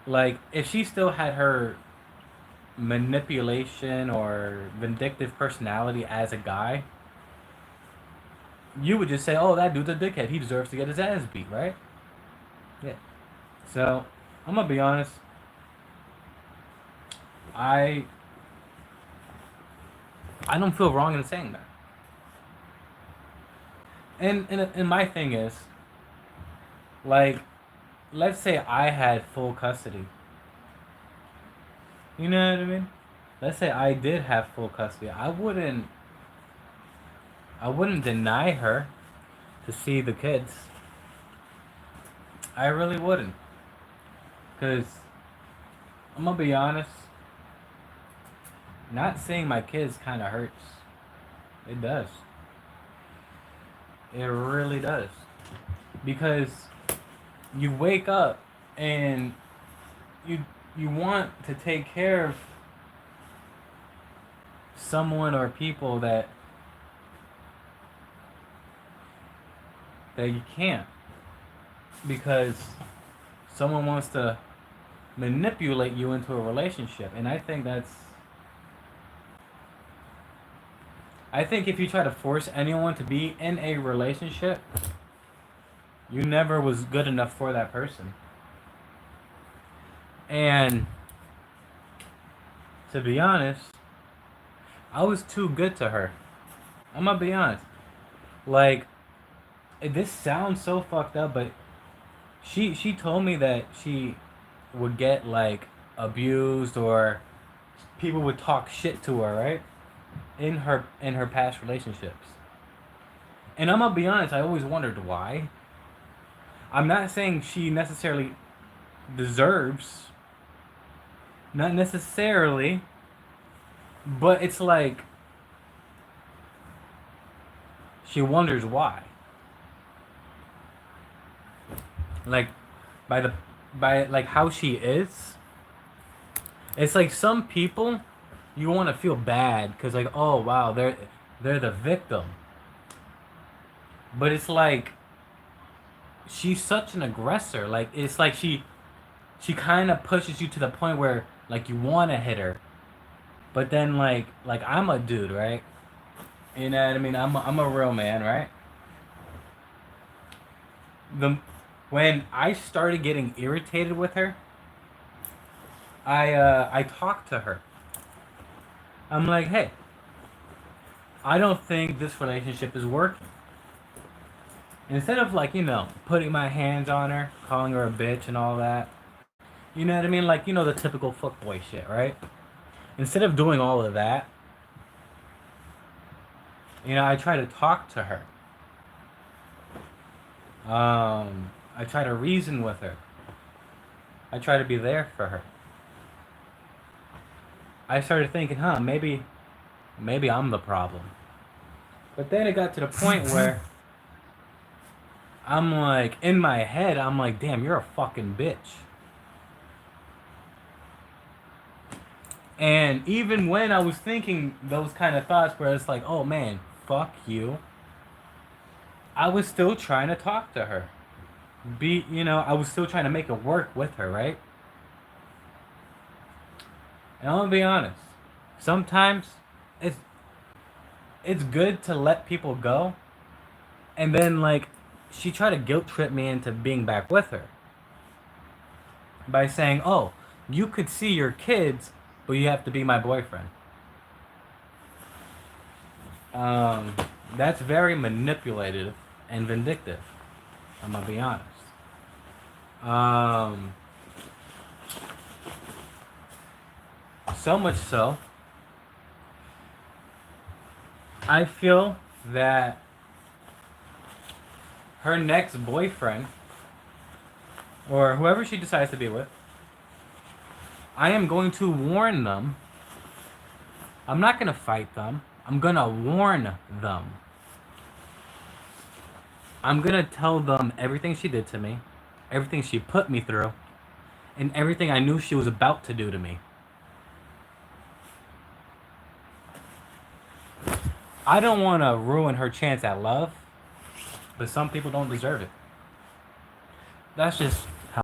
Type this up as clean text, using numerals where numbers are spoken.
Like, if she still had her manipulation or vindictive personality as a guy, you would just say, "Oh, that dude's a dickhead. He deserves to get his ass beat," right? Yeah. So, I'm gonna be honest. I I don't feel wrong in saying that. And my thing is, like, let's say I had full custody. You know what I mean? Let's say I did have full custody. I wouldn't deny her to see the kids. I really wouldn't. Cause I'm gonna be honest, not seeing my kids kind of hurts. It does. It really does. Because you wake up and you you want to take care of someone or people that you can't, because someone wants to manipulate you into a relationship. And I think if you try to force anyone to be in a relationship, you never was good enough for that person. And to be honest, I was too good to her. I'm gonna be honest. Like, this sounds so fucked up, but she told me that she would get like abused, or people would talk shit to her, right? In her past relationships. And I'm gonna be honest, I always wondered why. I'm not saying she necessarily deserves, not necessarily, but it's like she wonders why. Like, by the by like how she is. It's like some people, you want to feel bad because, like, oh wow, they're the victim. But it's like she's such an aggressor. Like, it's like she kind of pushes you to the point where, like, you want to hit her, but then, like I'm a dude, right? You know what I mean? I'm a real man, right? The When I started getting irritated with her, I talked to her. I'm like, hey, I don't think this relationship is working. Instead of, like, putting my hands on her, calling her a bitch and all that, you know what I mean? Like, the typical fuckboy shit, right? Instead of doing all of that, I try to talk to her. I try to reason with her. I try to be there for her. I started thinking, huh, maybe I'm the problem. But then it got to the point where I'm like, in my head, I'm like, damn, you're a fucking bitch. And even when I was thinking those kind of thoughts where it's like, oh man, fuck you, I was still trying to talk to her. I was still trying to make it work with her, right? And I'm gonna be honest. Sometimes it's it's good to let people go, and then, like, she tried to guilt trip me into being back with her by saying, "Oh, you could see your kids, but you have to be my boyfriend." Um, that's very manipulative and vindictive. I'm gonna be honest. Um, so much so, I feel that her next boyfriend, or whoever she decides to be with, I am going to warn them. I'm not gonna fight them. I'm gonna warn them. I'm gonna tell them everything she did to me, everything she put me through, and everything I knew she was about to do to me. I don't want to ruin her chance at love, but some people don't deserve it. That's just